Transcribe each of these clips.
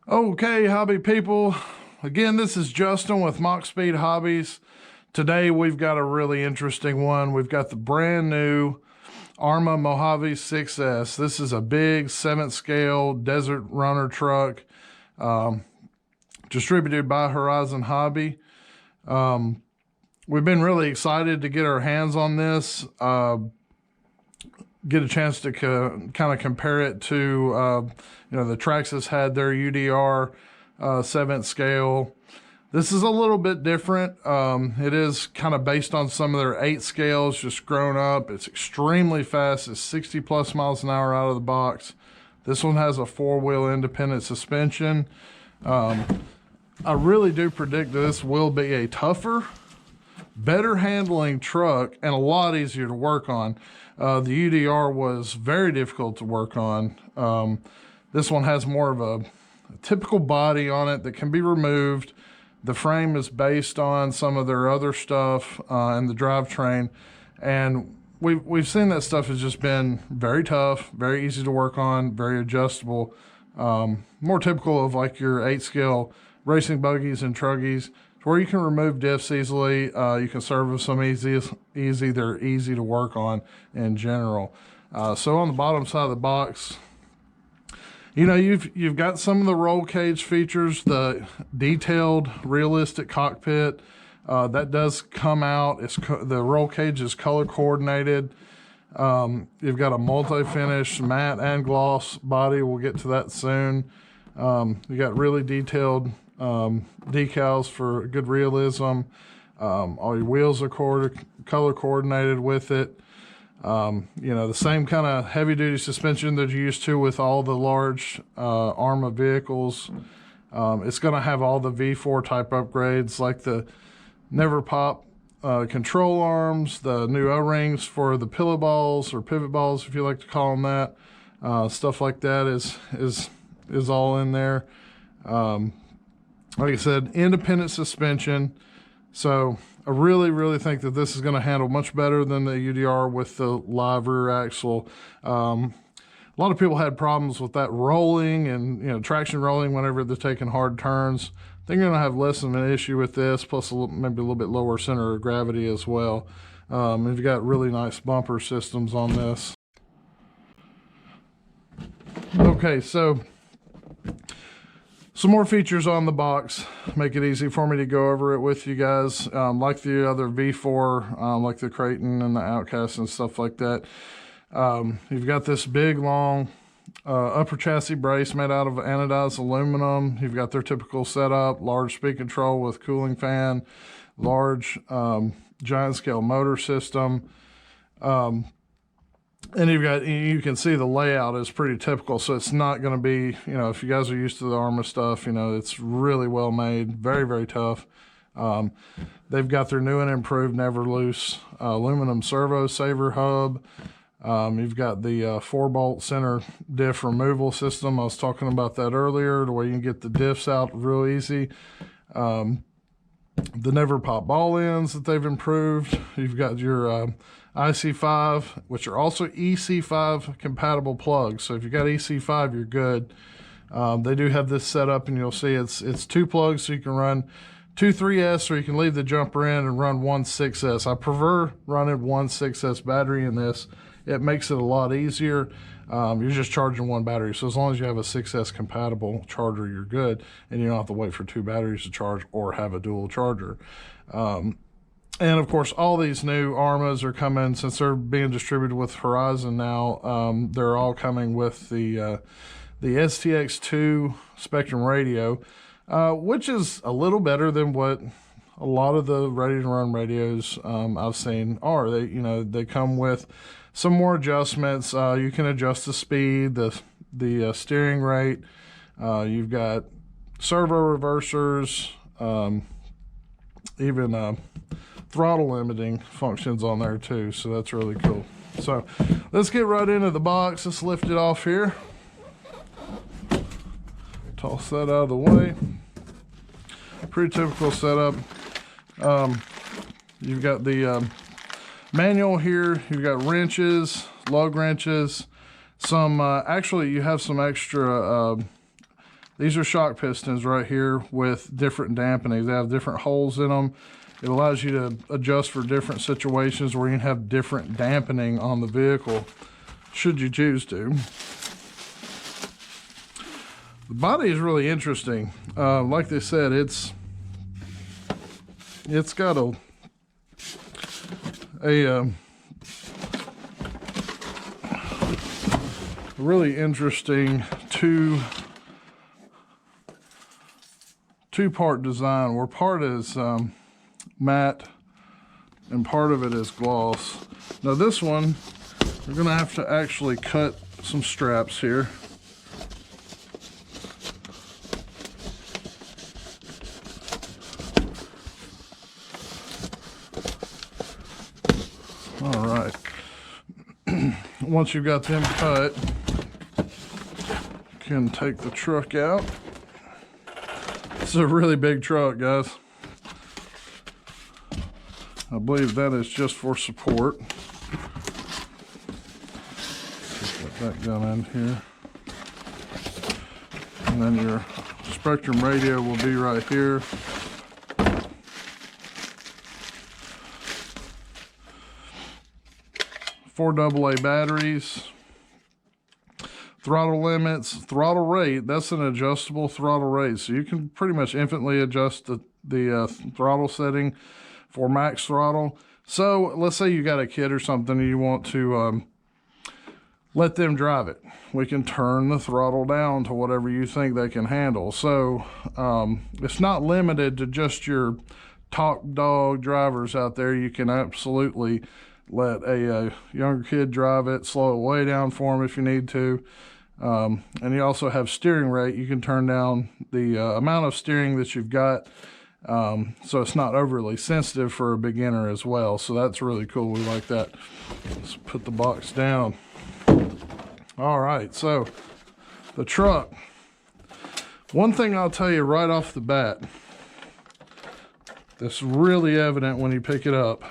Okay, hobby people. Again, this is Justin with Mach Speed Hobbies. Today we've got a really interesting one. We've got the brand new Arrma Mojave 6S. This is a big 7th scale desert runner truck distributed by Horizon Hobby. We've been really excited to get our hands on this, get a chance to kind of compare it to, the Traxxas had their UDR 7th scale. This is a little bit different. It is kind of based on some of their 8 scales, just grown up. It's extremely fast. It's 60 plus miles an hour out of the box. This one has a 4-wheel independent suspension. I really do predict that this will be a tougher, better handling truck and a lot easier to work on. The UDR was very difficult to work on. This one has more of a typical body on it that can be removed. The frame is based on some of their other stuff and the drivetrain. And we've seen that stuff has just been very tough, very easy to work on, very adjustable. More typical of like your 8 scale racing buggies and truggies, where you can remove diffs easily. You can service them easy. They're easy to work on in general. So on the bottom side of the box, you've got some of the roll cage features, the detailed, realistic cockpit. That does come out. The roll cage is color coordinated. You've got a multi-finish matte and gloss body. We'll get to that soon. You got really detailed decals for good realism. All your wheels are color coordinated with it. The same kind of heavy duty suspension that you're used to with all the large Arrma vehicles. It's going to have all the V4 type upgrades like the Never Pop control arms, the new O-rings for the pillow balls or pivot balls, if you like to call them that. Stuff like that is all in there. Like I said, independent suspension. So I really think that this is going to handle much better than the UDR with the live rear axle. A lot of people had problems with that rolling and traction rolling whenever they're taking hard turns. I think you're going to have less of an issue with this, plus maybe a little bit lower center of gravity as well. You've got really nice bumper systems on this. Okay, so some more features on the box make it easy for me to go over it with you guys. Like the other V4, like the Creighton and the Outcast and stuff like that. You've got this big, long upper chassis brace made out of anodized aluminum. You've got their typical setup, large speed control with cooling fan, large giant scale motor system. And you can see the layout is pretty typical, so it's not going to be, if you guys are used to the Arrma stuff, it's really well made, very tough. They've got their new and improved Never Loose aluminum servo saver hub. You've got the 4-bolt center diff removal system. I was talking about that earlier, the way you can get the diffs out real easy. The Never Pop ball ends that they've improved. You've got your IC5, which are also EC5 compatible plugs. So if you got EC5, you're good. They do have this set up, and you'll see it's 2 plugs, so you can run 2 3S, or you can leave the jumper in and run 1 6S. I prefer running 1 6S battery in this. It makes it a lot easier. You're just charging 1 battery, so as long as you have a 6S compatible charger, you're good, and you don't have to wait for 2 batteries to charge or have a dual charger. And of course, all these new Arrmas are coming, since they're being distributed with Horizon now. They're all coming with the STX2 Spectrum radio, which is a little better than what a lot of the ready to run radios I've seen are. They come with some more adjustments. You can adjust the speed, the steering rate. You've got servo reversers, even throttle limiting functions on there too, so that's really cool. So let's get right into the box. Let's lift it off here. Toss that out of the way. Pretty typical setup. You've got the manual here. You've got wrenches, lug wrenches, some actually you have some extra These are shock pistons right here with different dampenings. They have different holes in them. It allows you to adjust for different situations where you can have different dampening on the vehicle, should you choose to. The body is really interesting. Like they said, it's got a really interesting two-part design, where part is matte and part of it is gloss. Now this one, we're gonna have to actually cut some straps here. All right. Once you've got them cut, you can take the truck out. This is a really big truck, guys. I believe that is just for support. Put that gun in here. And then your Spectrum radio will be right here. Four AA batteries. Throttle limits, throttle rate, that's an adjustable throttle rate. So you can pretty much infinitely adjust the throttle setting for max throttle. So let's say you got a kid or something and you want to let them drive it. We can turn the throttle down to whatever you think they can handle. So it's not limited to just your top dog drivers out there. You can absolutely let a younger kid drive it, slow it way down for them if you need to. And you also have steering rate. You can turn down the amount of steering that you've got, so it's not overly sensitive for a beginner as well. So that's really cool. We like that. Let's put the box down. All right, so the truck. One thing I'll tell you right off the bat, that's really evident when you pick it up,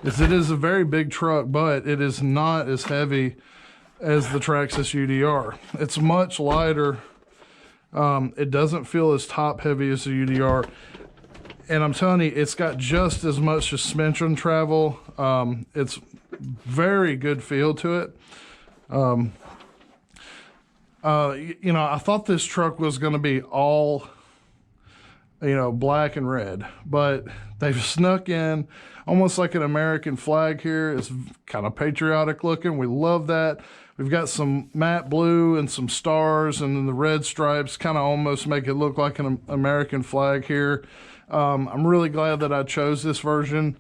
is it is a very big truck, but it is not as heavy as the Traxxas UDR. It's much lighter. It doesn't feel as top heavy as the UDR. And I'm telling you, it's got just as much suspension travel. It's very good feel to it. You know, I thought this truck was going to be all, you know, black and red, but they've snuck in almost like an American flag here. It's kind of patriotic looking. We love that. We've got some matte blue and some stars, and then the red stripes kind of almost make it look like an American flag here. I'm really glad that I chose this version.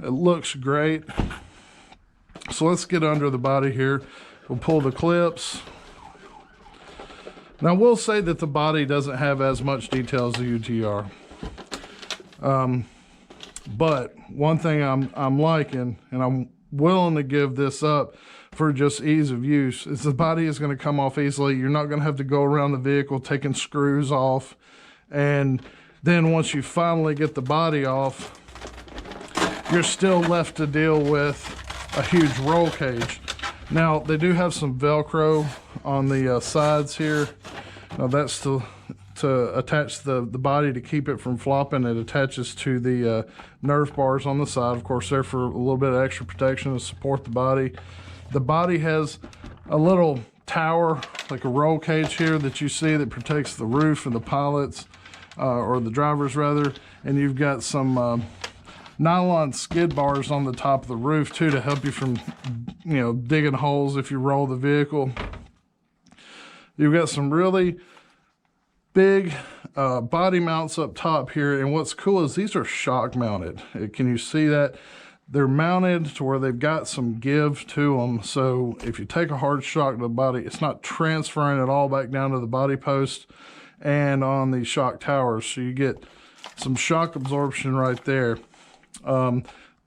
It looks great. So let's get under the body here. We'll pull the clips. Now, I will say that the body doesn't have as much detail as the UTR. But one thing I'm liking, and I'm willing to give this up for just ease of use, is the body is going to come off easily. You're not going to have to go around the vehicle taking screws off. And then once you finally get the body off, you're still left to deal with a huge roll cage. Now, they do have some Velcro on the sides here. Now, that's to attach the body to keep it from flopping. It attaches to the Nerf bars on the side. Of course, they're for a little bit of extra protection to support the body. The body has a little tower, like a roll cage here that you see that protects the roof and the pilots, or the drivers rather. And you've got some nylon skid bars on the top of the roof too to help you from, you know, digging holes if you roll the vehicle. You've got some really big body mounts up top here, and what's cool is these are shock mounted. Can you see that? They're mounted to where they've got some give to them, so if you take a hard shock to the body, it's not transferring it all back down to the body post and on the shock towers, so you get some shock absorption right there.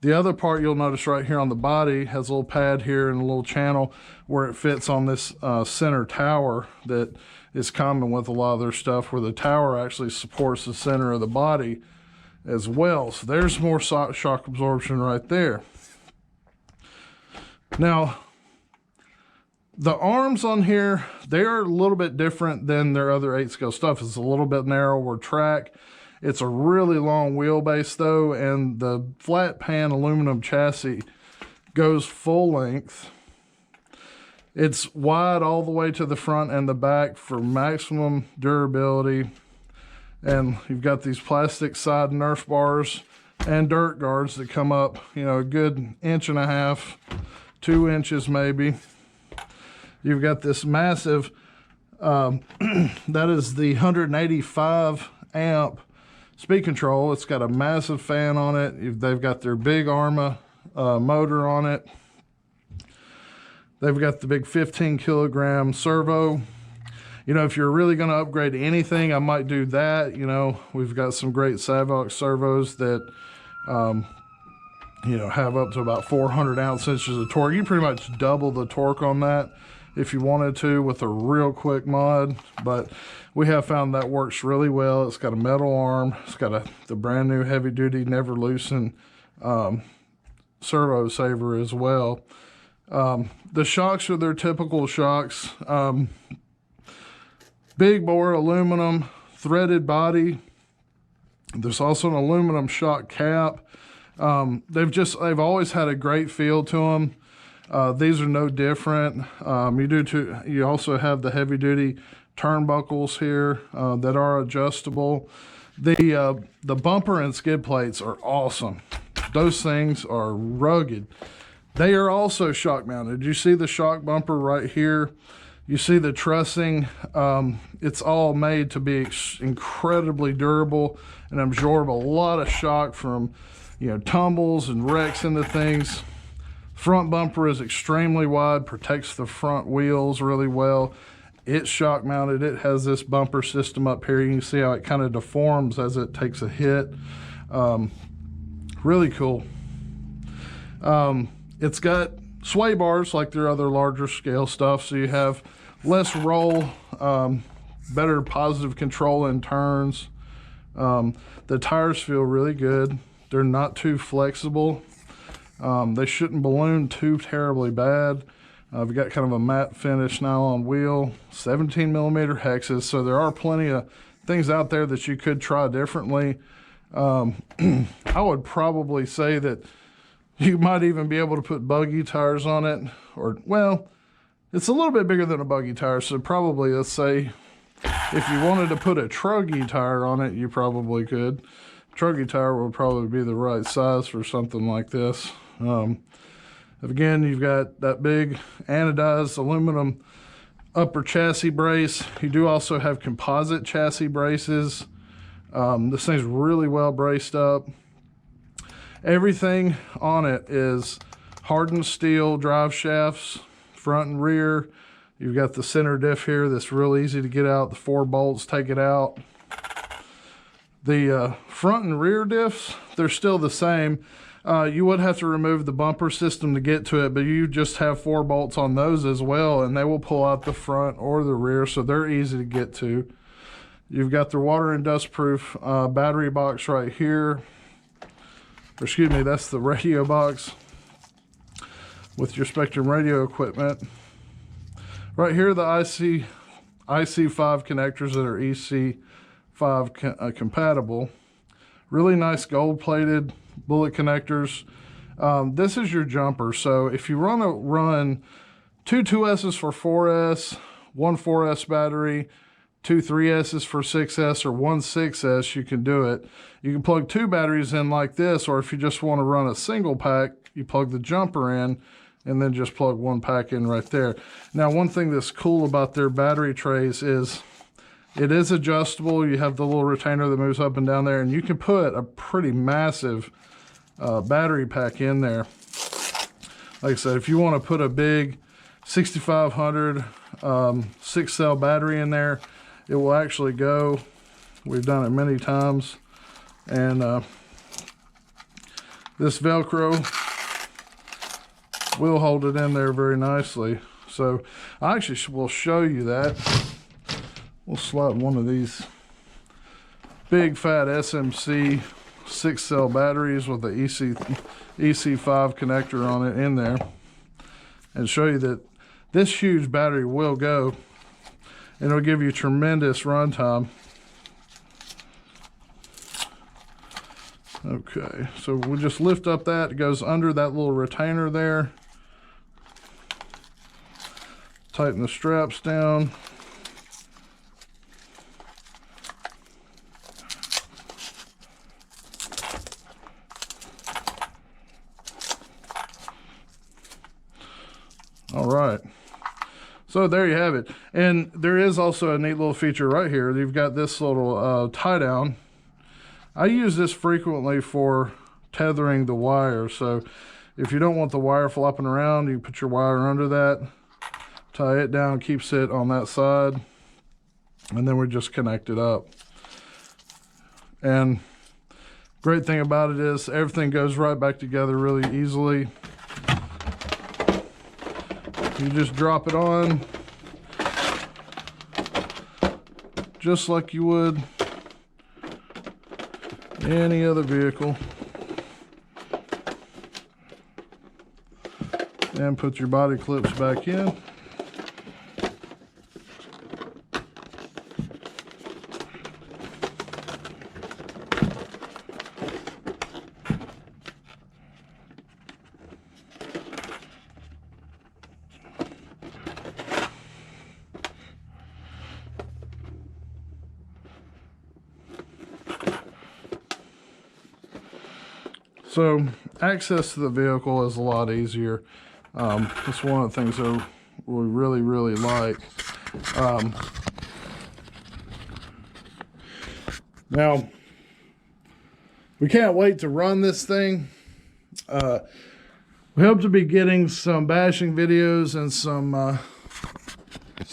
The other part you'll notice right here on the body has a little pad here and a little channel where it fits on this center tower that is common with a lot of their stuff, where the tower actually supports the center of the body as well. So there's more shock absorption right there. Now, The arms on here, they are a little bit different than their other 8-scale stuff. It's a little bit narrower track. It's a really long wheelbase though, and the flat pan aluminum chassis goes full length. It's wide all the way to the front and the back for maximum durability. And you've got these plastic side Nerf bars and dirt guards that come up, you know, a good 1.5 inches, 2 inches maybe. You've got this massive, that is the 185 amp speed control. It's got a massive fan on it. They've got their big Arrma motor on it. They've got the big 15 kilogram servo. You know, if you're really going to upgrade anything, I might do that. You know, we've got some great Savox servos that, you know, have up to about 400 ounce-inches of torque. You pretty much double the torque on that if you wanted to with a real quick mod. But we have found that works really well. It's got a metal arm. It's got the brand new heavy-duty, never loosen servo saver as well. The shocks are their typical shocks. Big bore aluminum, threaded body. There's also an aluminum shock cap. They've always had a great feel to them. These are no different. You also have the heavy duty turnbuckles here that are adjustable. The bumper and skid plates are awesome. Those things are rugged. They are also shock mounted. You see the shock bumper right here. You see the trussing. It's all made to be incredibly durable and absorb a lot of shock from, you know, tumbles and wrecks into things. Front bumper is extremely wide, protects the front wheels really well. It's shock mounted. It has this bumper system up here. You can see how it kind of deforms as it takes a hit. Really cool. It's got sway bars like their other larger scale stuff, so you have less roll, better positive control in turns. The tires feel really good. They're not too flexible. They shouldn't balloon too terribly bad. We've got kind of a matte finish nylon wheel, 17 millimeter hexes, so there are plenty of things out there that you could try differently. I would probably say that you might even be able to put buggy tires on it, or, well, it's a little bit bigger than a buggy tire, so probably, let's say, if you wanted to put a truggy tire on it, you probably could. Truggy tire would probably be the right size for something like this. Again, you've got that big anodized aluminum upper chassis brace. You do also have composite chassis braces. This thing's really well braced up. Everything on it is hardened steel drive shafts, front and rear. You've got the center diff here that's real easy to get out. The 4 bolts take it out. The front and rear diffs, they're still the same. You would have to remove the bumper system to get to it, but you just have 4 bolts on those as well, and they will pull out the front or the rear, so they're easy to get to. You've got the water and dust proof battery box right here. Or excuse me, that's the radio box with your Spectrum radio equipment. Right here, the IC5 connectors that are EC5 compatible. Really nice gold-plated bullet connectors. This is your jumper, so if you want to run 2 2S's for 4S, 1 4S battery, 2 3S's for 6S, or 1 6S, you can do it. You can plug 2 batteries in like this, or if you just want to run a single pack, you plug the jumper in and then just plug 1 pack in right there. Now, one thing that's cool about their battery trays is it is adjustable. You have the little retainer that moves up and down there, and you can put a pretty massive battery pack in there. Like I said, if you want to put a big 6500 6-cell battery in there, it will actually go. We've done it many times. And this Velcro will hold it in there very nicely. So I actually will show you that. We'll slide one of these big fat SMC 6-cell batteries with the EC5 connector on it in there and show you that this huge battery will go, and it'll give you tremendous run time. Okay, so we'll just lift up that. It goes under that little retainer there. Tighten the straps down. All right, so there you have it. And there is also a neat little feature right here. You've got this little tie down. I use this frequently for tethering the wire. So if you don't want the wire flopping around, you put your wire under that, tie it down, keeps it on that side, and then we just connect it up. And great thing about it is everything goes right back together really easily. You just drop it on just like you would any other vehicle, and put your body clips back in. So access to the vehicle is a lot easier. That's one of the things that we really, really like. Now, we can't wait to run this thing. We hope to be getting some bashing videos and some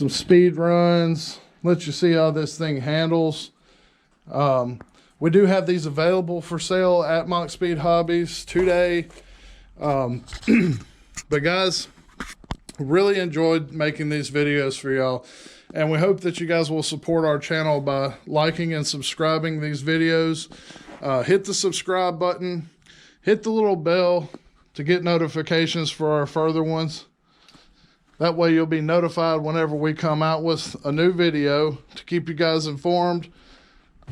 speed runs. Let you see how this thing handles. We do have these available for sale at Mach Speed Hobbies today. But guys, really enjoyed making these videos for y'all. And we hope that you guys will support our channel by liking and subscribing these videos. Hit the subscribe button. Hit the little bell to get notifications for our further ones. That way you'll be notified whenever we come out with a new video to keep you guys informed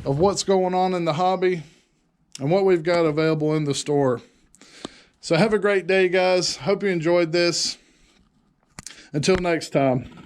of what's going on in the hobby and what we've got available in the store. So have a great day, guys. Hope you enjoyed this. Until next time.